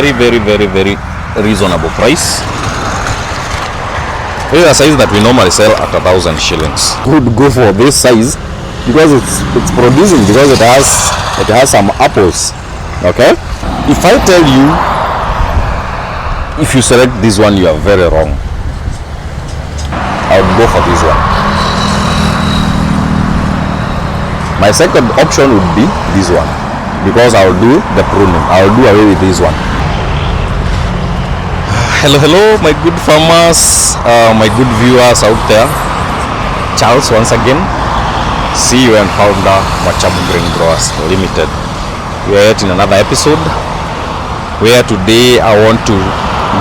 very reasonable price. This is a size that we normally sell at 1,000 shillings. Would go for this size because it's producing, because it has some apples. Okay, if I tell you, if you select this one, you are very wrong. I would go for this one. My second option would be this one, because I'll do the pruning. I'll do away with this one. Hello, my good farmers, my good viewers out there. Charles once again, CEO and founder Mwachamu Green Growers Limited. We are yet in another episode where today I want to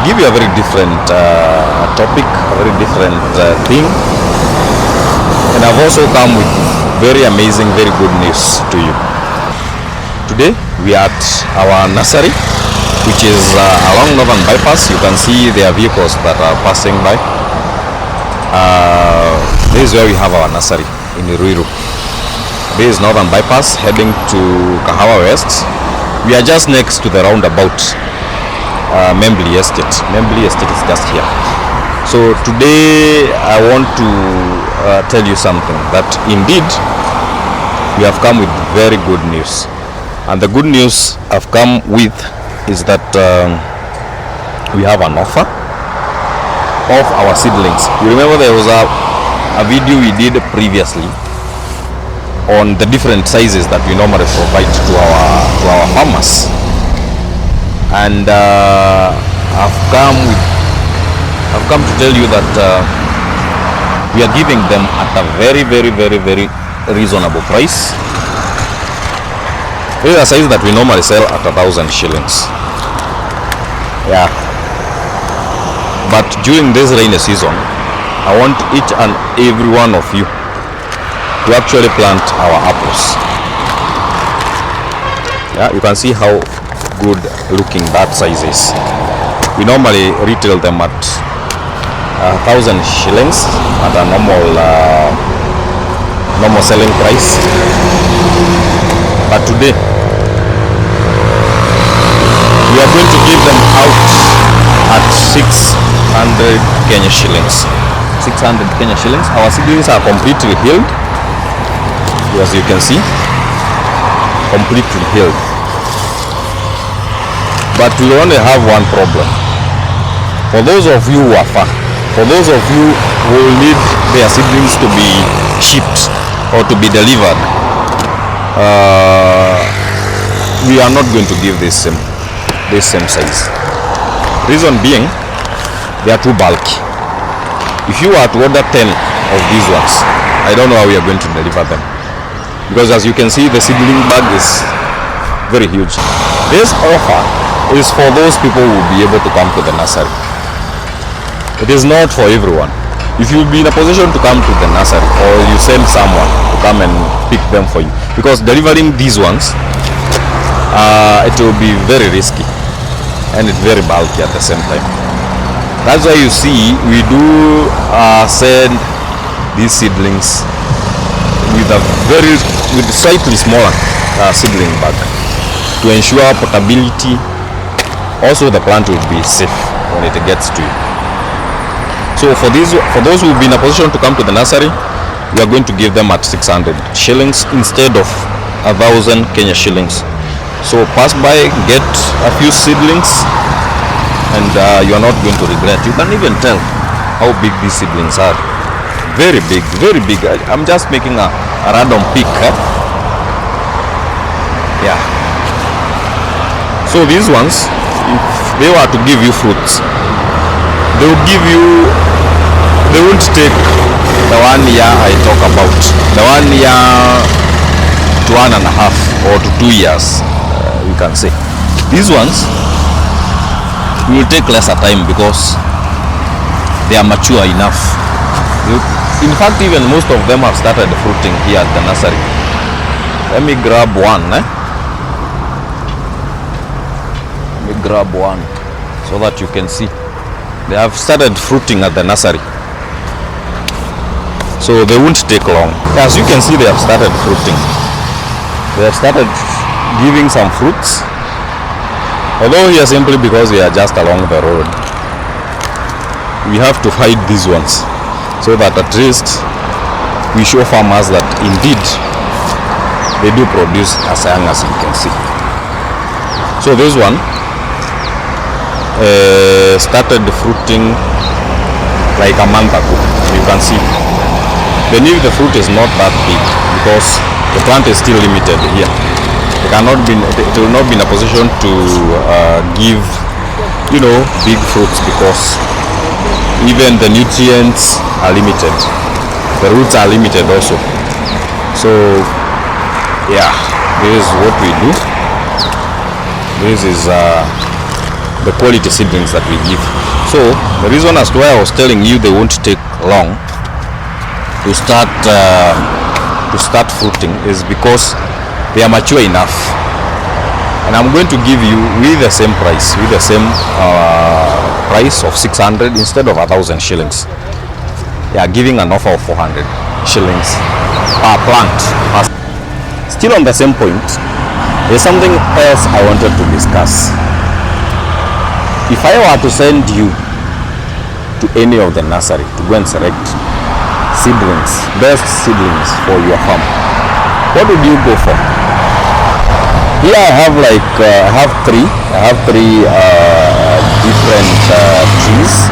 give you a very different topic, a very different thing, and I've also come with very amazing, very good news to you. Today we are at our nursery, which is along Northern Bypass. You can see there are vehicles that are passing by. This is where we have our nursery in Ruiru. This is Northern Bypass heading to Kahawa West. We are just next to the roundabout, Membli Estate. Membli Estate is just here. So today I want to tell you something, that indeed we have come with very good news. And the good news I've come with is that we have an offer of our seedlings. You remember there was a video we did previously on the different sizes that we normally provide to our farmers, and I've come to tell you that we are giving them at a very reasonable price. This is a size that we normally sell at 1,000 shillings. Yeah, but during this rainy season, I want each and every one of you to actually plant our apples. Yeah, you can see how good looking that size is. We normally retail them at 1,000 shillings at a normal selling price, but today we are going to give them out at 600 Kenya shillings. 600 Kenya shillings. Our seedlings are completely healed, as you can see, completely healed. But we only have one problem. For those of you who are far, for those of you who will need their seedlings to be shipped or to be delivered, we are not going to give this same size. Reason being, they are too bulky. If you are to order 10 of these ones, I don't know how we are going to deliver them, because as you can see, the seedling bag is very huge. This offer is for those people who will be able to come to the nursery. It is not for everyone. If you will be in a position to come to the nursery, or you send someone to come and pick them for you, because delivering these ones, it will be very risky and it's very bulky at the same time. That's why you see we do send these seedlings with slightly smaller seedling bag to ensure portability. Also, the plant will be safe when it gets to you. So for those who will be in a position to come to the nursery, we are going to give them at 600 shillings instead of 1,000 Kenya shillings. So pass by, get a few seedlings, and you are not going to regret. You can even tell how big these seedlings are. Very big, very big. I'm just making a random pick. Yeah. So these ones, if they were to give you fruits, they won't take the 1 year I talk about, the 1 year to 1.5 or to 2 years, you can say. These ones will take lesser time because they are mature enough. In fact, even most of them have started fruiting here at the nursery. Let me grab one. Let me grab one so that you can see. They have started fruiting at the nursery, so they won't take long. As you can see, they have started fruiting. They have started giving some fruits. Although here simply because we are just along the road, we have to hide these ones so that at least we show farmers that indeed they do produce as young as you can see. So this one started fruiting like a month ago. You can see beneath the fruit is not that big because the plant is still limited here. It will not be in a position to give, you know, big fruits because even the nutrients are limited. The roots are limited also. So yeah, this is what we do. This is the quality seedlings that we give. So the reason as to why I was telling you they won't take long to start fruiting is because they are mature enough, and I'm going to give you with the same price, price of 600 instead of 1,000 shillings. They are giving an offer of 400 shillings per plant. Still on the same point, there's something else I wanted to discuss. If I were to send you to any of the nursery to go and select seedlings, best seedlings for your farm, what would you go for? Here I have three different trees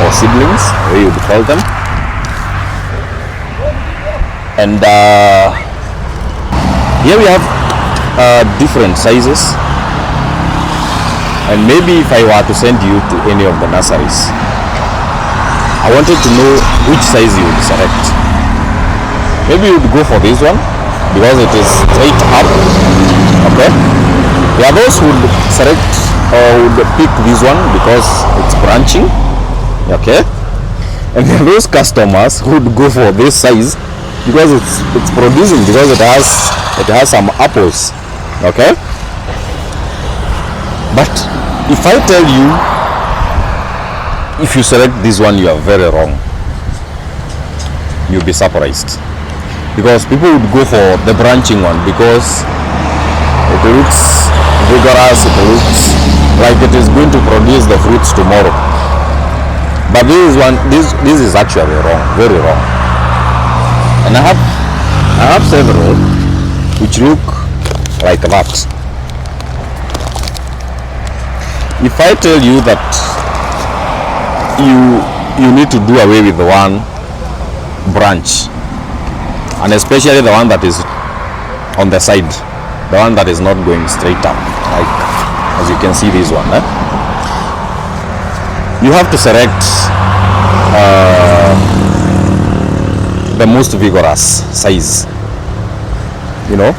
or seedlings, where you would call them, and here we have different sizes. And maybe if I were to send you to any of the nurseries, I wanted to know which size you would select. Maybe you would go for this one because it is straight up. Okay. There are those who would select or would pick this one because it's branching. Okay. And there are those customers who would go for this size because it's producing, because it has some apples. Okay. But if I tell you, if you select this one, you are very wrong. You'll be surprised, because people would go for the branching one because it looks vigorous, it looks like it is going to produce the fruits tomorrow. But this is actually wrong, very wrong. And I have several which look like that. If I tell you that you need to do away with the one branch, and especially the one that is on the side, the one that is not going straight up, like as you can see this one, you have to select the most vigorous size. You know,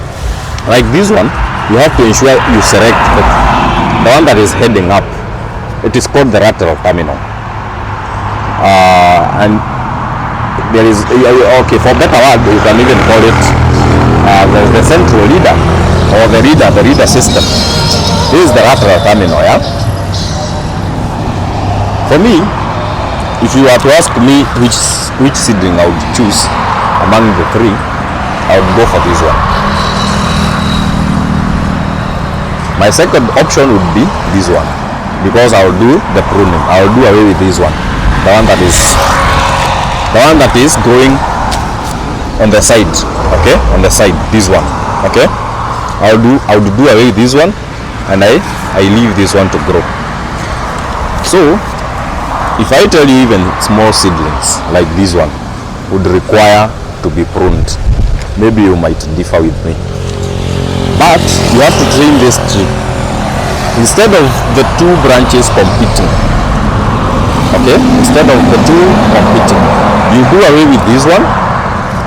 like this one, you have to ensure you select the one that is heading up. It is called the lateral terminal, and there is, okay, for better word, you can even call it the central leader, or the reader system. This is the lateral terminal. Yeah. For me, if you were to ask me which seedling I would choose among the three, I would go for this one. My second option would be this one, because I will do the pruning. I will do away with this one, the one that is growing on the side. Okay, on the side, this one. Okay, I would do away with this one, and I leave this one to grow. So if I tell you even small seedlings like this one would require to be pruned, maybe you might differ with me. But you have to train this tree. Instead of the two branches competing, okay, instead of the two competing, you do away with this one,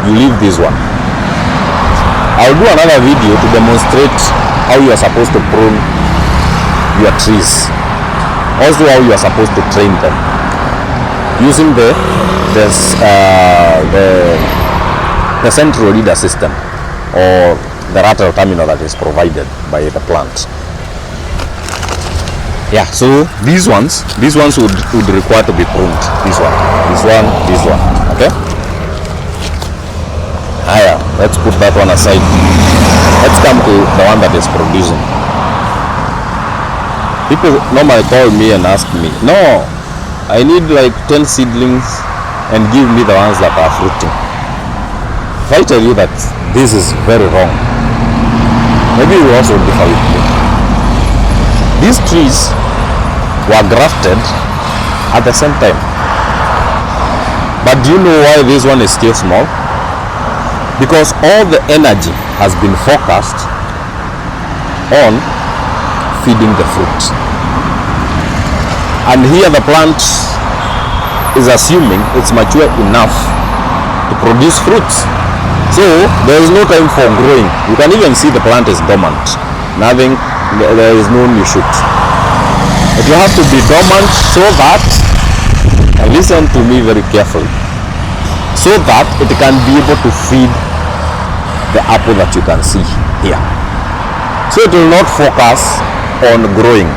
you leave this one. I'll do another video to demonstrate how you are supposed to prune your trees, also how you are supposed to train them using the central leader system, or the lateral terminal that is provided by the plant. Yeah, so these ones would require to be pruned. This one. Okay. Higher. Let's put that one aside. Let's come to the one that is producing. People normally call me and ask me, no, I need like 10 seedlings and give me the ones that are fruiting. If I tell you that this is very wrong, maybe you also differ with me. These trees were grafted at the same time. But do you know why this one is still small? Because all the energy has been focused on feeding the fruit. And here the plant is assuming it's mature enough to produce fruits. So there is no time for growing. You can even see the plant is dormant. Nothing, there is no new shoot. It will have to be dormant so that, and listen to me very carefully, so that it can be able to feed the apple that you can see here. So it will not focus on growing.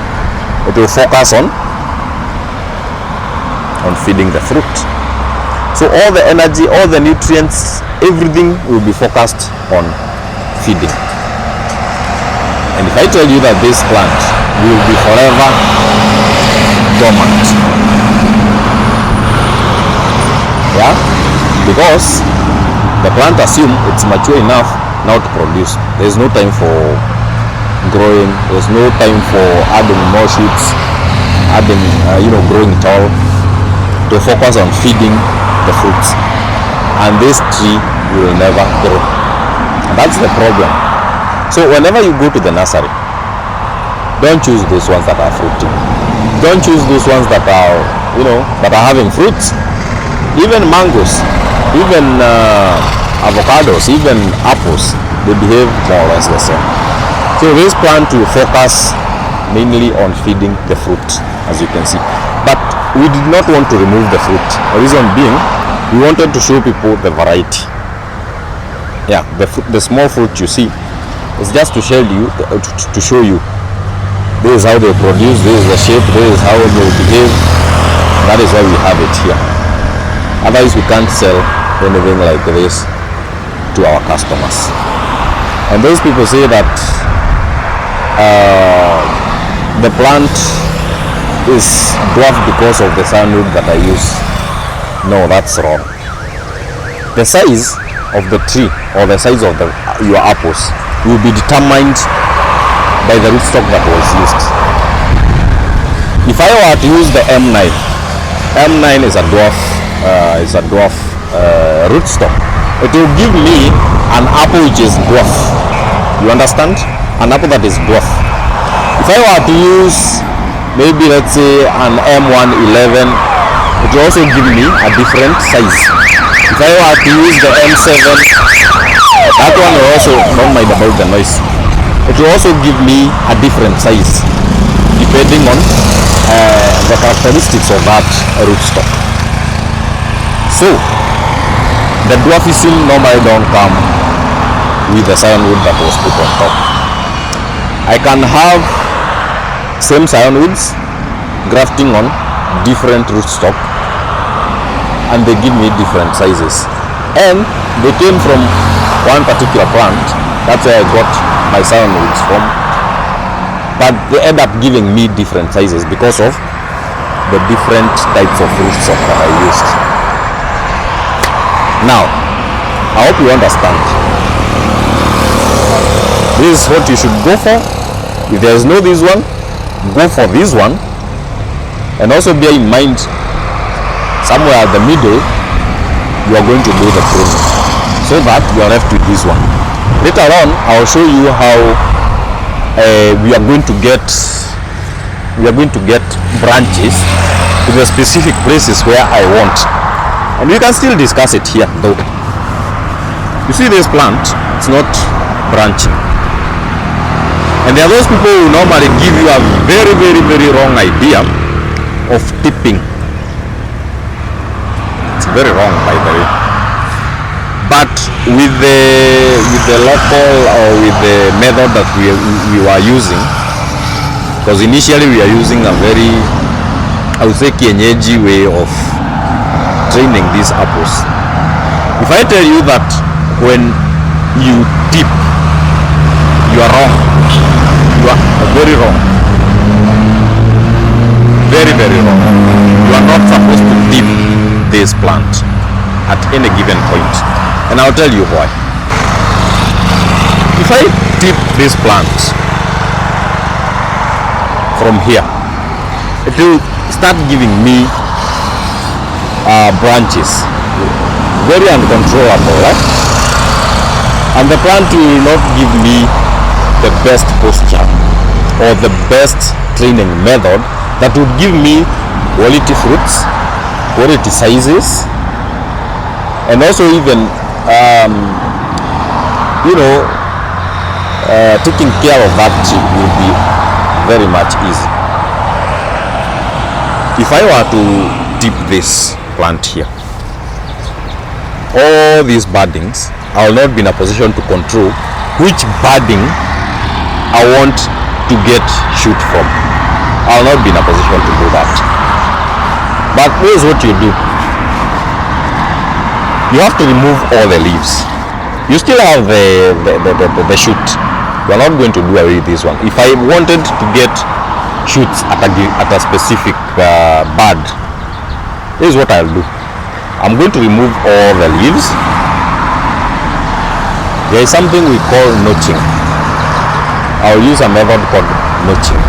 It will focus on feeding the fruit. So all the energy, all the nutrients, everything will be focused on feeding. And if I tell you that this plant will be forever dormant, yeah, because the plant assumes it's mature enough now to produce. There's no time for growing. There's no time for adding more shoots, adding, growing tall. To focus on feeding the fruits, and this tree will never grow. And that's the problem. So whenever you go to the nursery, don't choose those ones that are fruiting. Don't choose those ones that are, that are having fruits. Even mangoes, even avocados, even apples, they behave more or less the same. So this plant will focus mainly on feeding the fruit, as you can see. But we did not want to remove the fruit. The reason being, we wanted to show people the variety. Yeah, the small fruit you see is just to show you, this is how they produce, this is the shape, this is how they behave. That is why we have it here. Otherwise, we can't sell anything like this to our customers. And those people say that the plant is dwarfed because of the sandwood that I use. No, that's wrong. The size of the tree or the size of your apples will be determined by the rootstock that was used. If I were to use the M9 is a dwarf rootstock. It will give me an apple which is dwarf. You understand? An apple that is dwarf. If I were to use maybe let's say an M111, it will also give me a different size. If I were to use the M7, that one will also, don't mind about the noise, it will also give me a different size depending on the characteristics of that rootstock. So the dwarfism normally don't come with the cyanwood that was put on top. I can have same cyanwoods grafting on different rootstock, and they give me different sizes, and they came from one particular plant. That's where I got my cyanwoods from, but they end up giving me different sizes because of the different types of rootstock that I used. Now I hope you understand. This is what you should go for. If there is no this one, go for this one. And also bear in mind, somewhere at the middle you are going to do the pruning, so that you are left with this one. Later on I will show you how we are going to get branches to the specific places where I want, and we can still discuss it here though. You see this plant, it's not branching, and there are those people who normally give you a very, very, very wrong idea of tipping. It's very wrong, by the way. But with the local or with the method that we were using, because initially we are using a very, I would say, kienyeji way of training these apples. If I tell you that when you tip, you are wrong. You are very wrong. very wrong. You are not supposed to dip this plant at any given point, and I'll tell you why. If I dip this plant from here, it will start giving me branches, very uncontrollable, right? And the plant will not give me the best posture or the best training method that would give me quality fruits, quality sizes, and also even taking care of that will be very much easy. If I were to dip this plant here, all these buddings, I will not be in a position to control which budding I want to get shoot from. I will not be in a position to do that. But here's what you do. You have to remove all the leaves. You still have the shoot. You are not going to do away with this one. If I wanted to get shoots at a specific bud, here's what I'll do. I'm going to remove all the leaves. There is something we call notching. I'll use a method called notching,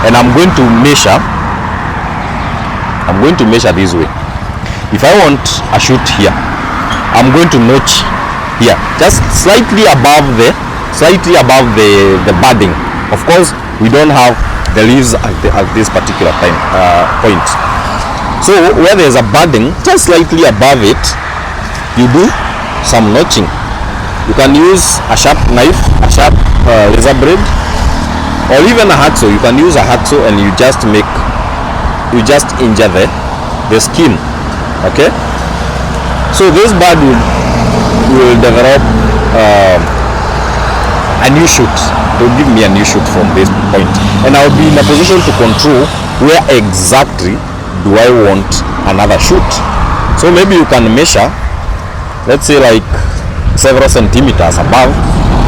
and I'm going to measure this way. If I want a shoot here, I'm going to notch here, just slightly above the budding. Of course, we don't have the leaves at this particular point. So where there's a budding, just slightly above it, you do some notching. You can use a sharp knife, a sharp razor blade, or even a hacksaw. You can use a hacksaw and you just injure the skin. Okay. So this bud will develop a new shoot. It will give me a new shoot from this point, and I'll be in a position to control where exactly do I want another shoot. So maybe you can measure, let's say like several centimeters above,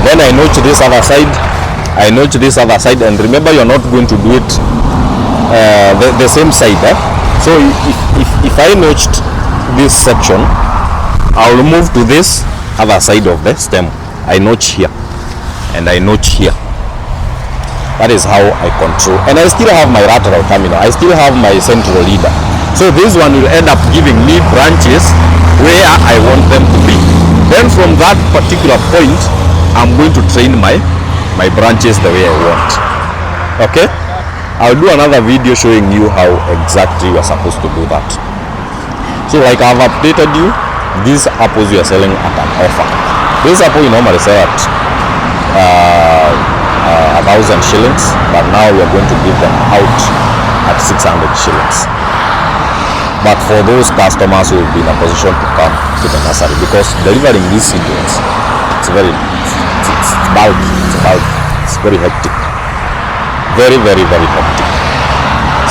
then I notch this other side, and remember, you're not going to do it the same side. So if I notched this section, I'll move to this other side of the stem. I notch here and I notch here. That is how I control, and I still have my lateral terminal, I still have my central leader. So this one will end up giving me branches where I want them to be. Then from that particular point, I'm going to train my branches the way I want. Okay, I'll do another video showing you how exactly you are supposed to do that. So like I've updated you, these apples we are selling at an offer. This apple we normally sell at 1,000 shillings, but now we are going to give them out at 600 shillings. But for those customers who will be in a position to come to the nursery, because delivering these seedlings, it's bulky, it's very hectic, very hectic.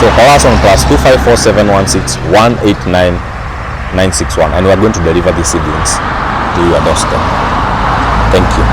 So call us on +25471618991, and we are going to deliver these seedlings to your doorstep. Thank you.